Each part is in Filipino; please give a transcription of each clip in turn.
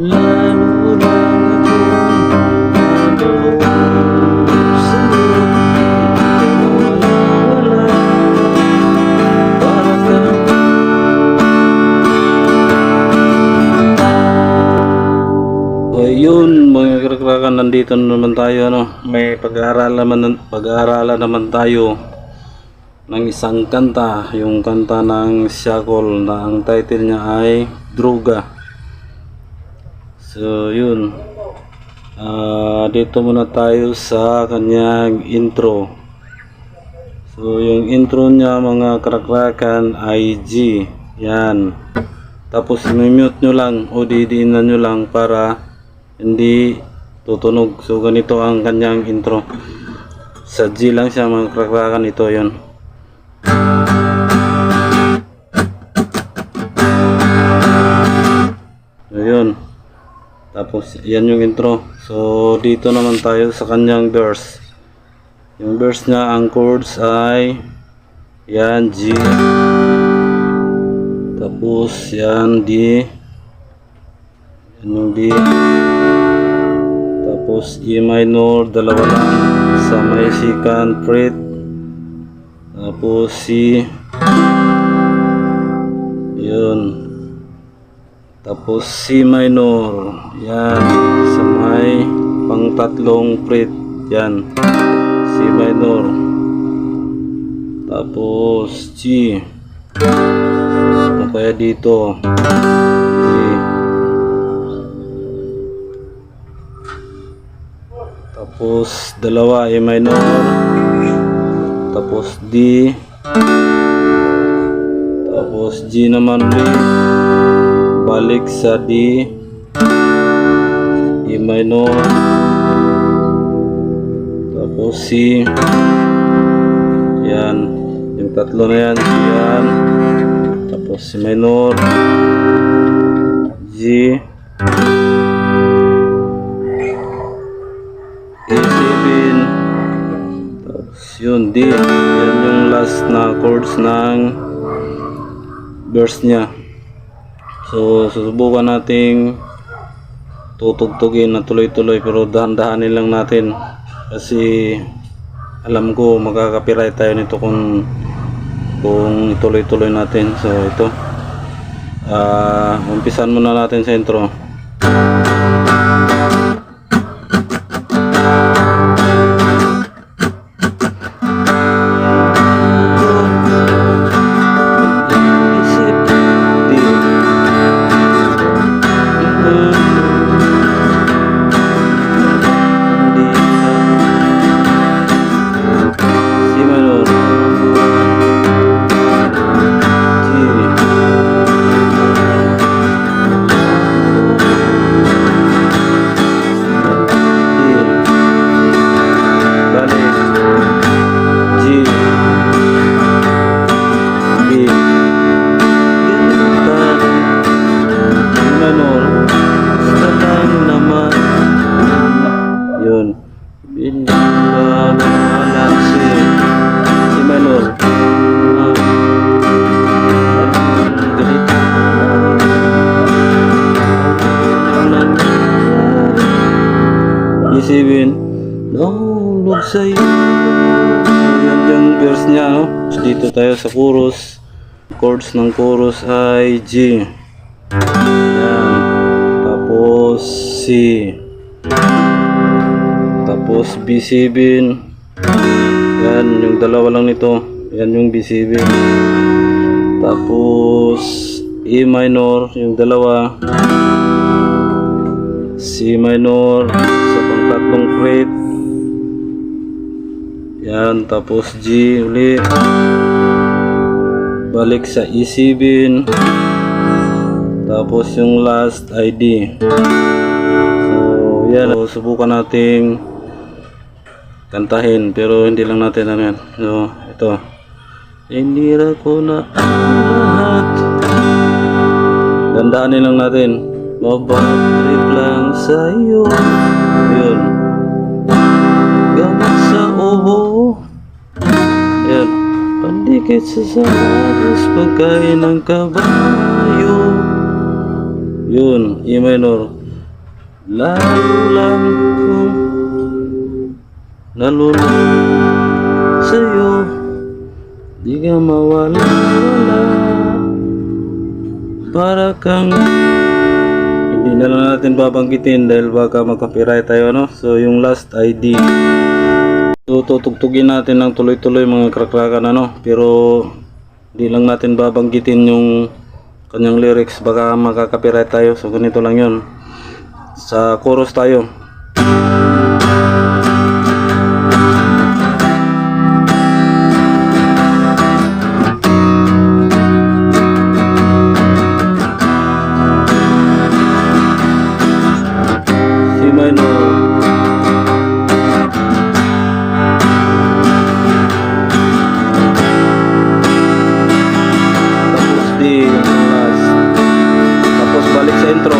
Lalo lang akong naloob sa'yo, di ka mawala-wala, para kang so yun mga kakrakan, nandito na naman tayo, may pag-aaralan naman tayo ng isang kanta, yung kanta ng Shackle na ang title niya ay Droga. So yun, dito muna tayo sa kanyang intro. So yung intro niya mga kakrakan ay G, yan. Tapos i-mute nyo lang o didiinan nyo lang para hindi tutunog. So ganito ang kanyang intro, sa G lang siya mga kakrakan, ito yun. Ayun. Tapos yan yung intro. So dito naman tayo sa kanyang verse. Yung verse niya, ang chords ay yan G, tapos yan D, yan yung D, tapos E minor, dalawa lang sa may second fret, tapos C, yun. Tapos C minor, yan, sa may pang tatlong fret, yan, C minor. Tapos G, o kaya dito, G. Tapos dalawa, A minor. Tapos D. Tapos G naman ulit, balik sa D, E minor, tapos C, yan, yung tatlo na yan, yan, tapos C minor, G, A7, tapos yun D, yan yung last na chords ng verse nya. So susubukan nating tutugtugin na tuloy-tuloy, pero dahan-dahanin lang natin kasi alam ko makaka-copyright tayo nito kung tuloy-tuloy natin. So ito, umpisan muna natin sa intro. E7, nahulog sa'yo. So yan yung verse nya, no? So, dito tayo sa chorus. Chords ng chorus ay G, yan, tapos C, tapos B7, yan yung dalawa lang nito, yan yung B7, tapos E minor yung dalawa, C minor sa pangtatlong fret, yan, tapos G uli, balik sa E7, tapos yung last ay D. So yan, so, subukan nating kantahin, pero hindi lang natin ano yan. So ito, hinira ko na ang lahat, dandanin lang natin, mabatrip lang sa'yo, yun, gamit sa ubo, yan, pandikit sa sapatos, pagkain ng kabayo, yun, E minor, Lalo lang kung nalulung sa'yo, di ka mawala-wala. Para kang hindi na lang natin babanggitin dahil baka mag-copyright tayo, no? So yung last ID, so tutugtugin natin ng tuloy-tuloy mga krakrakan, ano? Pero hindi lang natin babanggitin yung kanyang lyrics, baka magka-copyright tayo. So ganito lang yun. Sa chorus tayo. Tapos balik sa intro.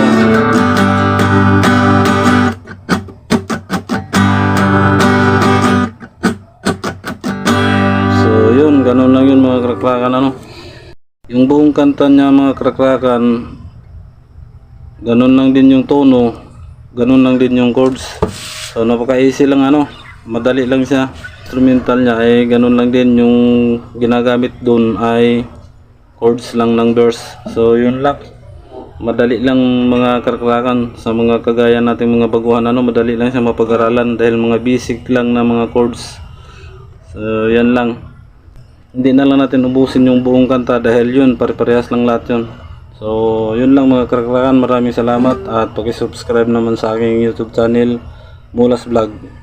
So yun, ganun lang yun mga krakrakan, ano. Yung buong kanta niya mga krakrakan, ganun lang din yung tono, ganun lang din yung chords. So napaka easy lang, ano, madali lang siya. Instrumental niya ay ganun lang din, yung ginagamit dun ay chords lang ng verse. So yun lang, madali lang mga krakrakan. Sa mga kagaya nating mga baguhan, ano, madali lang siya mapag-aralan dahil mga basic lang na mga chords. So yan lang, hindi na lang natin ubusin yung buong kanta dahil yun, pare-parehas lang lahat yun. So yun lang mga krakrakan, maraming salamat at paki-subscribe naman sa aking YouTube channel, Mulas Vlog.